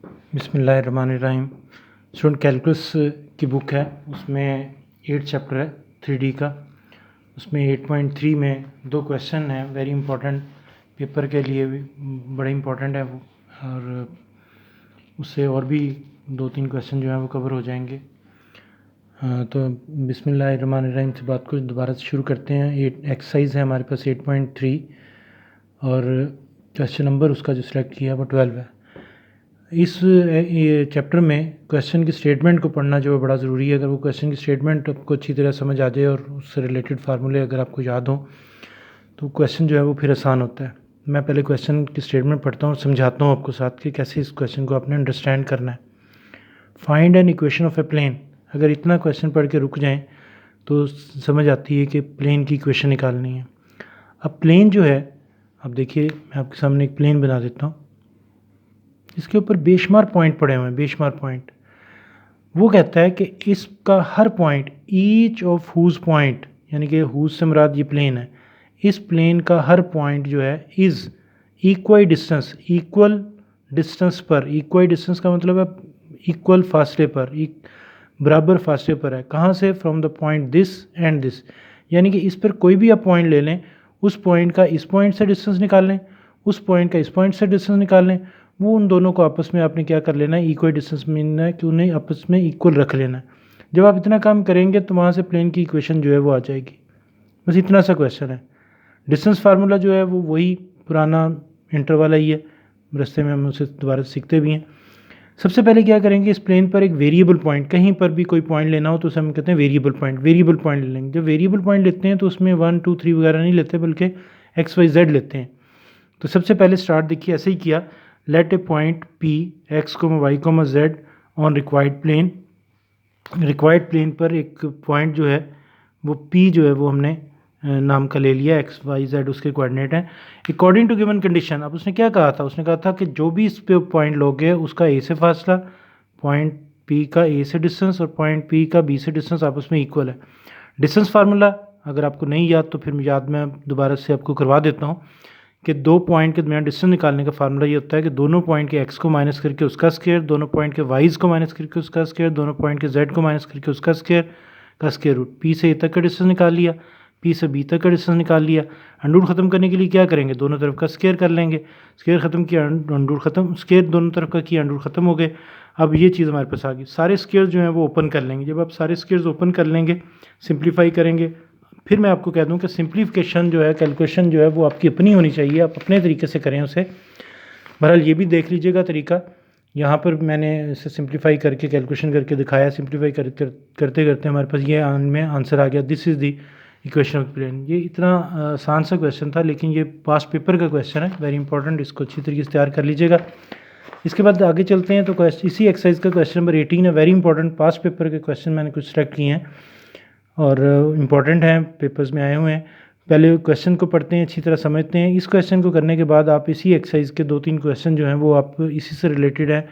बिस्मिल्लाहिर्रहमानिर्रहीम। Student calculus की book है, उसमें 8 चैप्टर है 3D का। उसमें 8.3 में 2 क्वेश्चन हैं, वेरी इंपॉर्टेंट, पेपर के लिए भी बड़े इंपॉर्टेंट है वो, और उससे और भी 2-3 क्वेश्चन जो हैं वो कवर हो जाएंगे। तो बिस्मिल्लाहिर्रहमानिर्रहीम से बात को दोबारा से शुरू करते हैं। एक्सरसाइज है हमारे पास 8.3 और क्वेश्चन नंबर उसका जो सिलेक्ट किया है वो 12 है। इस चैप्टर में क्वेश्चन की स्टेटमेंट को पढ़ना जो है बड़ा ज़रूरी है। अगर वो क्वेश्चन की स्टेटमेंट आपको अच्छी तरह समझ आ जाए और उससे रिलेटेड फार्मूले अगर आपको याद हो तो क्वेश्चन जो है वो फिर आसान होता है। मैं पहले क्वेश्चन की स्टेटमेंट पढ़ता हूँ और समझाता हूँ आपको साथ कि कैसे इस क्वेश्चन को आपने अंडरस्टैंड करना है। Find an equation of a plane. अगर इतना क्वेश्चन पढ़ के रुक जाएँ तो समझ आती है कि प्लेन की इक्वेशन निकालनी है। अब प्लेन जो है, अब देखिए मैं आपके सामने एक प्लेन बना देता हूँ, इसके ऊपर बेशुमार पॉइंट पड़े हुए हैं। बेशुमार पॉइंट, वो कहता है कि इसका हर point, each of whose point, यानी कि हुज से मुराद ये प्लेन है, इस प्लेन का हर पॉइंट जो है is equal distance, equal distance पर, इक्वल डिस्टेंस का मतलब है इक्वल फासले पर, बराबर फासले पर है। कहाँ से? From the point this and this, यानी कि इस पर कोई भी आप पॉइंट ले लें, उस पॉइंट का इस पॉइंट से डिस्टेंस निकाल लें, उस पॉइंट का इस पॉइंट से डिस्टेंस निकाल लें, वो उन दोनों को आपस में आपने क्या कर लेना है, इक्वल डिस्टेंस मिलना है कि उन्हें आपस में इक्वल रख लेना है। जब आप इतना काम करेंगे तो वहाँ से प्लेन की इक्वेशन जो है वो आ जाएगी। बस इतना सा क्वेश्चन है। डिस्टेंस फार्मूला जो है वो वही पुराना इंटर वाला ही है, रास्ते में हम उसे दोबारा सीखते भी हैं। सबसे पहले क्या करेंगे, इस प्लेन पर एक वेरिएबल पॉइंट, कहीं पर भी कोई पॉइंट लेना हो तो उसे हम कहते हैं वेरिएबल पॉइंट। वेरिएबल पॉइंट ले लेंगे। जब वेरिएबल पॉइंट लेते हैं तो उसमें 1 2 3 वगैरह नहीं लेते, बल्कि एक्स वाई जेड लेते हैं। तो सबसे पहले स्टार्ट देखिए ऐसे ही किया, let a point P X Y Z on required plane. Required plane पर एक पॉइंट जो है वो पी जो है वो हमने नाम का ले लिया, एक्स वाई जेड उसके कोऑर्डिनेट हैं अकॉर्डिंग टू गिवन कंडीशन। अब उसने क्या कहा था, उसने कहा था कि जो भी इस पे पॉइंट लोगे उसका ए से फासला, पॉइंट पी का ए से डिस्टेंस और पॉइंट पी का बी से डिस्टेंस आपस में इक्वल है। डिस्टेंस फार्मूला अगर आपको नहीं याद तो फिर याद मैं दोबारा से आपको करवा देता हूँ कि दो पॉइंट के दरमियान डिस्टेंस निकालने का फार्मूला ये होता है कि दोनों पॉइंट के एक्स को माइनस करके उसका स्क्वायर, दोनों पॉइंट के वाईज को माइनस करके उसका स्क्वायर, दोनों पॉइंट के जेड को माइनस करके उसका स्क्वायर का स्क्वायर रूट। पी से ए तक का डिस्टेंस निकाल लिया, पी से बी तक का डिस्टेंस निकाल लिया। अंडर रूट खत्म करने के लिए क्या करेंगे, दोनों तरफ का स्क्वायर कर लेंगे। स्क्वायर खत्म किया, अंडर रूट खत्म, स्क्वायर दोनों तरफ का किया, अंडर रूट खत्म हो गए। अब ये चीज़ हमारे पास आ गई। सारे स्क्वायर जो हैं वो ओपन कर लेंगे। जब आप सारे स्क्वायर्स ओपन कर लेंगे, सिंप्लीफाई करेंगे, फिर मैं आपको कह दूं कि सिंप्लीफिकेशन जो है, कैलकुलेशन जो है वो आपकी अपनी होनी चाहिए, आप अपने तरीके से करें उसे। बहरहाल ये भी देख लीजिएगा तरीका, यहाँ पर मैंने इसे सिंप्लीफाई करके कैलकुलेशन करके दिखाया। सिंप्लीफाई करते करते हमारे पास ये में आंसर आ गया, this is the equation of plane. ये इतना आसान सा क्वेश्चन था, लेकिन ये पास्ट पेपर का क्वेश्चन है, वेरी इंपॉर्टेंट, इसको अच्छी तरीके से तैयार कर लीजिएगा। इसके बाद आगे चलते हैं तो इसी एक्सरसाइज का क्वेश्चन नंबर 18 है, वेरी इंपॉर्टेंट, पास्ट पेपर के क्वेश्चन मैंने कुछ सेलेक्ट किए हैं और इम्पॉर्टेंट हैं, पेपर्स में आए हुए हैं। पहले क्वेश्चन को पढ़ते हैं, अच्छी तरह समझते हैं। इस क्वेश्चन को करने के बाद आप इसी एक्सरसाइज के 2-3 क्वेश्चन जो हैं वो आप इसी से रिलेटेड हैं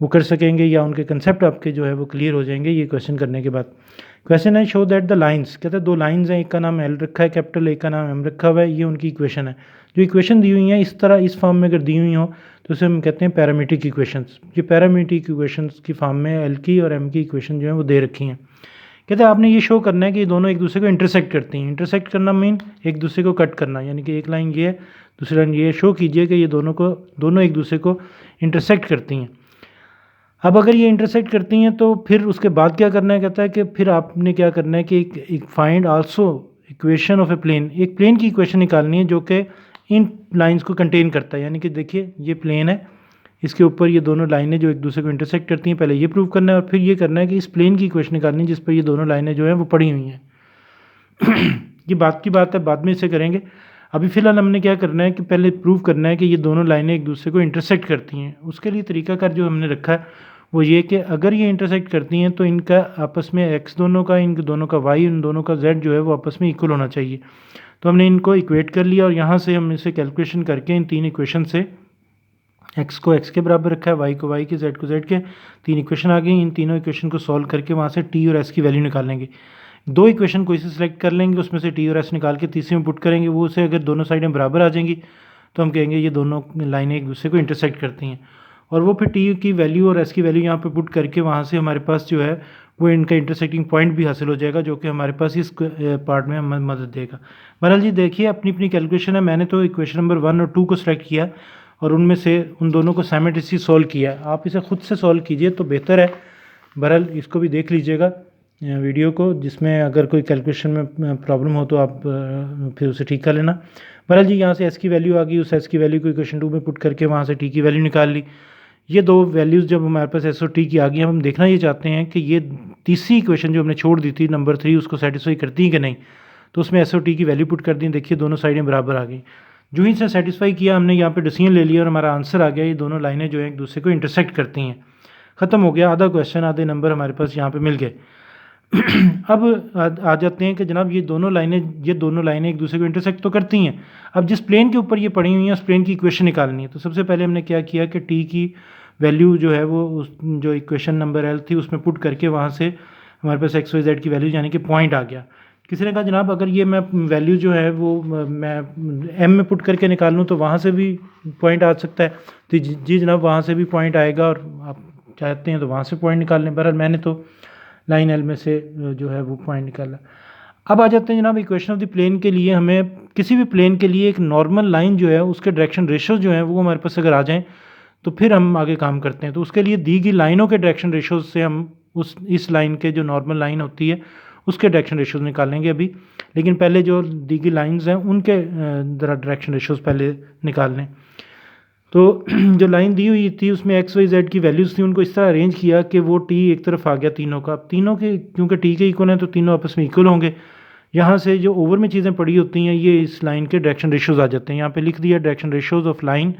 वो कर सकेंगे, या उनके कंसेप्ट आपके जो है वो क्लियर हो जाएंगे ये क्वेश्चन करने के बाद। क्वेश्चन है, शो दैट द लाइन्स, कहते हैं 2 लाइन्स हैं, एक का नाम एल रखा है कैपिटल, एक का नाम एम रखा हुआ है, ये उनकी इक्वेशन है। जो इक्वेशन दी हुई हैं इस तरह, इस फॉर्म में अगर दी हुई हो तो उसे हम कहते हैं पैरामीट्रिक इक्वेशंस। ये पैरामीट्रिक इक्वेशंस की फॉर्म में एल की और एम की इक्वेशन जो है वो दे रखी हैं। कहते हैं आपने ये शो करना है कि ये दोनों एक दूसरे को इंटरसेक्ट करती हैं। इंटरसेक्ट करना मीन एक दूसरे को कट करना, यानी कि एक लाइन ये है, दूसरी लाइन ये। शो कीजिए कि ये दोनों एक दूसरे को इंटरसेक्ट करती हैं। अब अगर ये इंटरसेक्ट करती हैं तो फिर उसके बाद क्या करना है, कहता है कि फिर आपने क्या करना है कि एक find also equation of a plane, एक प्लेन की इक्वेशन निकालनी है जो कि इन लाइन्स को कंटेन करता है। यानी कि देखिए ये प्लेन है, इसके ऊपर ये दोनों लाइनें जो एक दूसरे को इंटरसेक्ट करती हैं, पहले ये प्रूव करना है और फिर ये करना है कि इस प्लेन की इक्वेशन निकालनी है जिस पर ये दोनों लाइनें जो हैं वो पड़ी हुई हैं। ये बात की बात है, बाद में इसे करेंगे। अभी फ़िलहाल हमने क्या करना है कि पहले प्रूव करना है कि ये दोनों लाइनें एक दूसरे को इंटरसेक्ट करती हैं। उसके लिए तरीकाकार जो हमने रखा है वो ये कि अगर ये इंटरसेक्ट करती हैं तो इनका आपस में एक्स दोनों का, इन दोनों का वाई, इन दोनों का जेड जो है वो आपस में इक्वल होना चाहिए। तो हमने इनको इक्वेट कर लिया और यहाँ से हम इसे कैलकुलेशन करके इन 3 इक्वेशन से एक्स को एक्स के बराबर रखा है, वाई को वाई के, जेड को जेड के, 3 इक्वेशन आ गई। इन तीनों इक्वेशन को सॉल्व करके वहाँ से टी और एस की वैल्यू निकालेंगे। 2 इक्वेशन कोई से सिलेक्ट कर लेंगे, उसमें से टी और एस निकाल के तीसरे में पुट करेंगे। वो उसे अगर दोनों साइडें बराबर आ जाएंगी तो हम कहेंगे ये दोनों लाइनें एक दूसरे को इंटरसेक्ट करती हैं। और वो फिर टी की वैल्यू और एस की वैल्यू यहाँ पे पुट करके वहाँ से हमारे पास जो है वो इनका इंटरसेक्टिंग पॉइंट भी हासिल हो जाएगा, जो कि हमारे पास इस पार्ट में मदद देगा। बहरहाल जी देखिए अपनी अपनी कैलकुलेशन है, मैंने तो इक्वेशन नंबर 1 और 2 को सिलेक्ट किया और उनमें से उन दोनों को साइमल्टेनियसली सॉल्व किया। आप इसे खुद से सॉल्व कीजिए तो बेहतर है। बहरहाल इसको भी देख लीजिएगा वीडियो को, जिसमें अगर कोई कैलकुलेशन में प्रॉब्लम हो तो आप फिर उसे ठीक कर लेना। बहरहाल जी यहाँ से एस की वैल्यू आ गई, उस एस की वैल्यू को इक्वेशन 2 में पुट करके वहाँ से टी की वैल्यू निकाल ली। ये दो वैल्यूज़ जब हमारे पास एस और टी की आ गई, हम देखना ये चाहते हैं कि ये तीसरी इक्वेशन जो हमने छोड़ दी थी नंबर 3 उसको सेटिस्फाई करती है कि नहीं। तो उसमें एस और टी की वैल्यू पुट कर दी, देखिए दोनों साइडें बराबर आ गई। जो ही से सेटिस्फाई किया हमने यहाँ पे डिसीजन ले लिया और हमारा आंसर आ गया। ये दोनों लाइनें जो है एक दूसरे को इंटरसेक्ट करती हैं। ख़त्म हो गया, आधा क्वेश्चन, आधे नंबर हमारे पास यहाँ पे मिल गए। अब आ जाते हैं कि जनाब ये दोनों लाइनें एक दूसरे को इंटरसेक्ट तो करती हैं। अब जिस प्लेन के ऊपर ये पड़ी हुई हैं उस प्लेन की इक्वेशन निकालनी है। तो सबसे पहले हमने क्या किया कि टी की वैल्यू जो है वो उस जो इक्वेशन नंबर एल थी उसमें पुट करके वहाँ से हमारे पास एक्स वाई जेड की वैल्यू यानी कि पॉइंट आ गया। किसी ने कहा जनाब अगर ये मैं वैल्यू जो है वो मैं एम में पुट करके निकाल लूँ तो वहाँ से भी पॉइंट आ सकता है। तो जी जनाब वहाँ से भी पॉइंट आएगा और आप चाहते हैं तो वहाँ से पॉइंट निकाल लें। बहरहाल मैंने तो लाइन एल में से जो है वो पॉइंट निकाला। अब आ जाते हैं जनाब इक्वेशन ऑफ द प्लेन के लिए। हमें किसी भी प्लेन के लिए एक नॉर्मल लाइन जो है उसके डायरेक्शन रेशियो जो है वो हमारे पास अगर आ जाएँ तो फिर हम आगे काम करते हैं। तो उसके लिए दी गई लाइनों के डायरेक्शन रेशियोज से हम इस लाइन के जो नॉर्मल लाइन होती है उसके डायरेक्शन रेशियोज निकालेंगे अभी। लेकिन पहले जो दी गई लाइंस हैं उनके ज़रा डायरेक्शन रेशियोज पहले निकाल लें। तो जो लाइन दी हुई थी उसमें एक्स वाई जेड की वैल्यूज़ थी, उनको इस तरह अरेंज किया कि वो टी एक तरफ आ गया तीनों का। अब तीनों के क्योंकि टी के इक्वल हैं तो तीनों आपस में इक्वल होंगे। यहाँ से जो ओवर में चीज़ें पड़ी होती हैं ये इस लाइन के डायरेक्शन रेशियोज आ जाते हैं। यहाँ पे लिख दिया direction ratios of line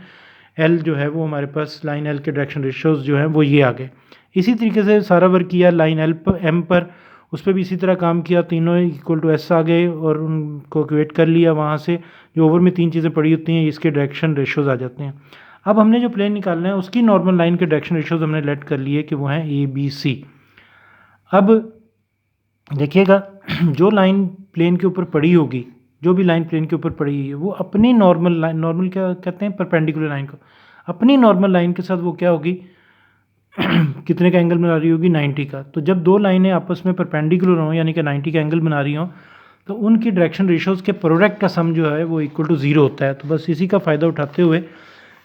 L जो है वो हमारे पास लाइन एल के डायरेक्शन रेशियोज जो हैं वो ये आ गए। इसी तरीके से सारा वर्क किया लाइन एल पर एम पर, उस पर भी इसी तरह काम किया, तीनों इक्वल टू एस आ गए और उनको इक्वेट कर लिया। वहाँ से जो ओवर में तीन चीज़ें पड़ी होती हैं इसके डायरेक्शन रेशियोज आ जाते हैं। अब हमने जो प्लेन निकालना है उसकी नॉर्मल लाइन के डायरेक्शन रेशियोज हमने लेट कर लिए कि वो हैं ए बी सी। अब देखिएगा जो लाइन प्लेन के ऊपर पड़ी होगी, जो भी लाइन प्लेन के ऊपर पड़ी है वो अपनी नॉर्मल लाइन, नॉर्मल क्या कहते हैं परपेंडिकुलर लाइन को, अपनी नॉर्मल लाइन के साथ वो क्या होगी कितने का एंगल बना रही होगी 90 का। तो जब दो लाइनें आपस में परपेंडिकुलर हों यानी कि 90 का एंगल बना रही हों तो उनकी डायरेक्शन रेशियोज़ के प्रोडक्ट का सम जो है वो इक्वल टू 0 होता है। तो बस इसी का फ़ायदा उठाते हुए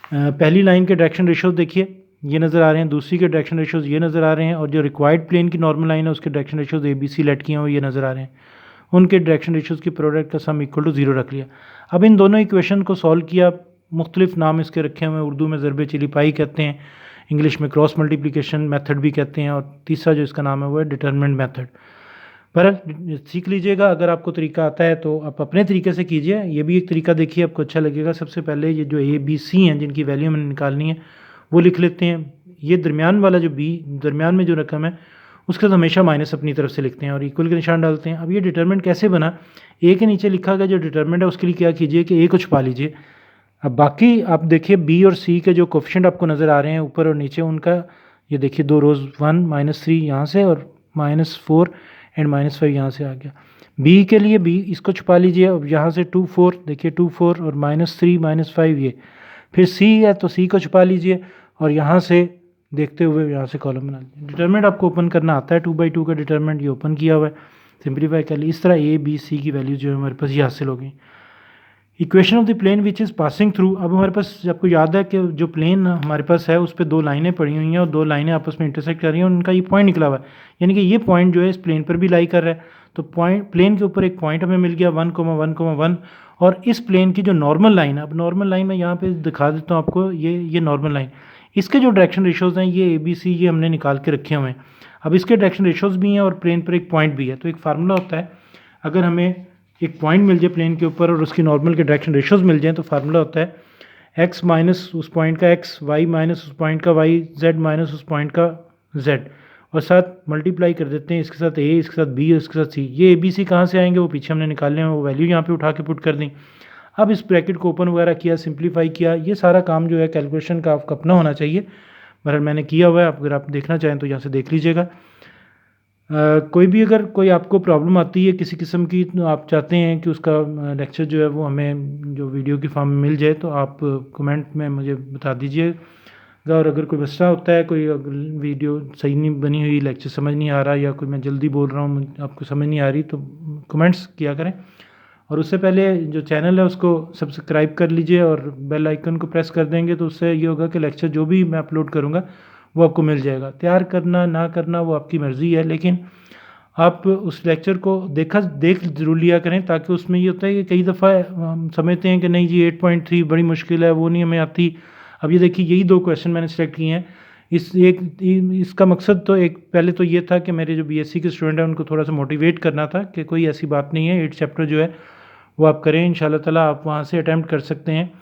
पहली लाइन के डायरेक्शन रेशियोज़ देखिए ये नज़र आ रहे हैं, दूसरी के डायरेक्शन रेशियोज़ ये नज़र आ रहे हैं और जो रिक्वायर्ड प्लेन की नॉर्मल लाइन है उसके direction ratios A B C let किए हुए ये नज़र आ रहे हैं। उनके डायरेक्शन रेशियोज़ की प्रोडक्ट का सम इक्वल टू 0 रख लिया। अब इन दोनों इक्वेशन को सॉल्व किया, मुख्तलिफ नाम इसके रखे हुए हैं, उर्दू में ज़रबे चिलिपाई कहते हैं, इंग्लिश में क्रॉस मल्टीप्लिकेशन मेथड भी कहते हैं और तीसरा जो इसका नाम है वो है डिटरमिनेंट मेथड। पर सीख लीजिएगा, अगर आपको तरीका आता है तो आप अपने तरीके से कीजिए। ये भी एक तरीका देखिए आपको अच्छा लगेगा। सबसे पहले ये जो ए बी सी हैं जिनकी वैल्यू हमें निकालनी है वो लिख लेते हैं। ये दरमियान वाला जो बी, दरमियान में जो रकम है उसका तो हमेशा माइनस अपनी तरफ से लिखते हैं और इक्वल के निशान डालते हैं। अब ये डिटरमिनेंट कैसे बना, ए के नीचे लिखा गया जो डिटरमिनेंट है उसके लिए क्या कीजिए कि ए को छुपा लीजिए। अब बाकी आप देखिए बी और सी के जो कोफिशिएंट आपको नज़र आ रहे हैं ऊपर और नीचे उनका, ये देखिए दो रोज़ 1 -3 यहाँ से और -4 एंड -5 यहाँ से आ गया। बी के लिए बी इसको छुपा लीजिए। अब यहाँ से 2 4 देखिए 2 4 और -3 -5 ये। फिर सी है तो सी को छुपा लीजिए और यहाँ से देखते हुए यहाँ से कॉलम बना लीजिए। डिटरमिनेंट आपको ओपन करना आता है, 2/2 का डिटरमिनेंट ये ओपन किया हुआ है, सिंप्लीफाई कर ली। इस तरह ए बी सी की वैल्यू जो है हमारे पास ये हासिल हो गई। Equation of the plane which is passing through. अब हमारे पास आपको याद है कि जो प्लेन हमारे पास है उस पर दो लाइनें पड़ी हुई हैं और दो लाइनें आपस में इंटरसेक्ट कर रही हैं और उनका ये पॉइंट निकला हुआ है, यानी कि ये पॉइंट जो है इस प्लेन पर भी लाई कर रहा है। तो पॉइंट प्लेन के ऊपर एक पॉइंट हमें मिल गया 1,1,1 और इस प्लेन की जो नॉर्मल लाइन है, अब नॉर्मल लाइन मैं यहाँ पे दिखा देता हूँ आपको, ये नॉर्मल लाइन, इसके जो डायरेक्शन रेशियोज़ हैं ये ए बी सी ये हमने निकाल के रखे हुए हैं। अब इसके डायरेक्शन रेशियोज़ भी हैं और प्लेन पर एक पॉइंट भी है। तो एक फार्मूला होता है, अगर हमें एक पॉइंट मिल जाए प्लेन के ऊपर और उसकी नॉर्मल के डायरेक्शन रेशियोज मिल जाएँ तो फार्मूला होता है x माइनस उस पॉइंट का x, y माइनस उस पॉइंट का y, z माइनस उस पॉइंट का z और साथ मल्टीप्लाई कर देते हैं इसके साथ a, इसके साथ b और इसके साथ c। ये a b c कहाँ से आएंगे वो पीछे हमने निकालने हैं, वो वैल्यू यहाँ पे उठा के पुट कर दी। अब इस ब्रैकेट को ओपन वगैरह किया, सिंप्लीफाई किया, ये सारा काम जो है कैलकुलेशन का आपका अपना होना चाहिए। मगर मैंने किया हुआ है, अगर आप देखना चाहें तो यहाँ से देख लीजिएगा। कोई भी अगर कोई आपको प्रॉब्लम आती है किसी किस्म की, तो आप चाहते हैं कि उसका लेक्चर जो है वो हमें जो वीडियो की फॉर्म में मिल जाए तो आप कमेंट में मुझे बता दीजिए और अगर कोई मसला होता है, कोई वीडियो सही नहीं बनी हुई, लेक्चर समझ नहीं आ रहा, या कोई मैं जल्दी बोल रहा हूँ, आपको समझ नहीं आ रही, तो कमेंट्स किया करें। और उससे पहले जो चैनल है उसको सब्सक्राइब कर लीजिए और बेल आइकन को प्रेस कर देंगे, तो उससे ये होगा कि लेक्चर जो भी मैं अपलोड करूँगा वो आपको मिल जाएगा। तैयार करना ना करना वो आपकी मर्ज़ी है, लेकिन आप उस लेक्चर को देख ज़रूर लिया करें, ताकि उसमें ये होता है कि कई दफ़ा हम समझते हैं कि नहीं जी 8.3 बड़ी मुश्किल है, वो नहीं हमें आती। अब ये देखिए, यही 2 क्वेश्चन मैंने सेलेक्ट किए हैं। इसका मकसद तो एक पहले तो ये था कि मेरे जो बीएससी के स्टूडेंट हैं उनको थोड़ा सा मोटिवेट करना था कि कोई ऐसी बात नहीं है, 8 चैप्टर जो है वो आप करें, इंशाल्लाह ताला आप वहाँ से अटैम्प्ट कर सकते हैं।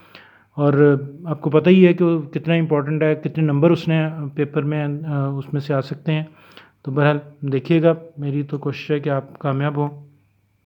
और आपको पता ही है कि वो कितना इंपॉर्टेंट है, कितने नंबर उसने पेपर में उसमें से आ सकते हैं। तो बहरहाल देखिएगा, मेरी तो कोशिश है कि आप कामयाब हों।